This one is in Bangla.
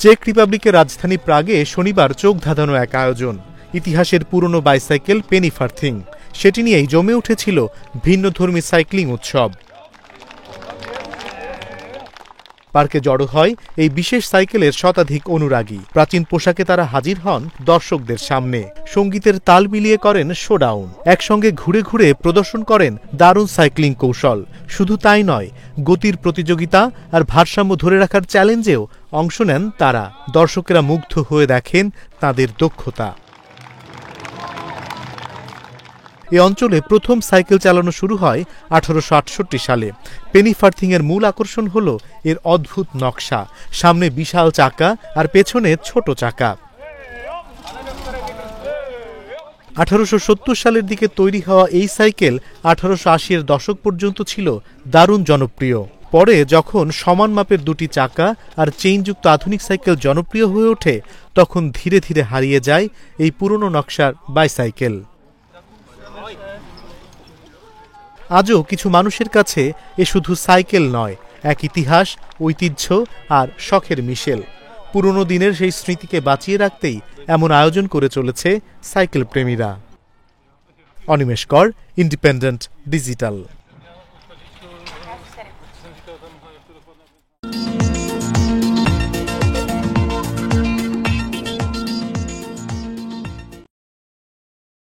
চেক রিপাবলিকের রাজধানী প্রাগে শনিবার চোখ ধাঁধানো এক আয়োজন। ইতিহাসের পুরনো বাইসাইকেল পেনি ফার্থিং, সেটি নিয়েই জমে উঠেছিল ভিন্নধর্মী সাইক্লিং উৎসব। পার্কে জড়ো হয় এই বিশেষ সাইকেলের শতাধিক অনুরাগী। প্রাচীন পোশাকে তারা হাজির হন দর্শকদের সামনে, সঙ্গীতের তাল মিলিয়ে করেন শোডাউন। একসঙ্গে ঘুরে ঘুরে প্রদর্শন করেন দারুণ সাইক্লিং কৌশল। শুধু তাই নয়, গতির প্রতিযোগিতা আর ভারসাম্য ধরে রাখার চ্যালেঞ্জেও অংশ নেন তারা। দর্শকেরা মুগ্ধ হয়ে দেখেন তাদের দক্ষতা। এ অঞ্চলে প্রথম সাইকেল চালানো শুরু হয় 1868 সালে। পেনি ফার্থিংয়ের মূল আকর্ষণ হল এর অদ্ভুত নকশা, সামনে বিশাল চাকা আর পেছনে ছোট চাকা। 1870 সালের দিকে তৈরি হওয়া এই সাইকেল 1880-এর দশক পর্যন্ত ছিল দারুণ জনপ্রিয়। পরে যখন সমান মাপের দুটি চাকা আর চেইনযুক্ত আধুনিক সাইকেল জনপ্রিয় হয়ে ওঠে, তখন ধীরে ধীরে হারিয়ে যায় এই পুরনো নকশার বাইসাইকেল। আজও কিছু মানুষের কাছে এ শুধু সাইকেল নয়, এক ইতিহাস, ঐতিহ্য আর শখের মিশেল। পুরনো দিনের সেই স্মৃতিকে বাঁচিয়ে রাখতেই এমন আয়োজন করে চলেছে সাইকেল প্রেমীরা। অনিমেষ কর, ইন্ডিপেন্ডেন্ট ডিজিটাল।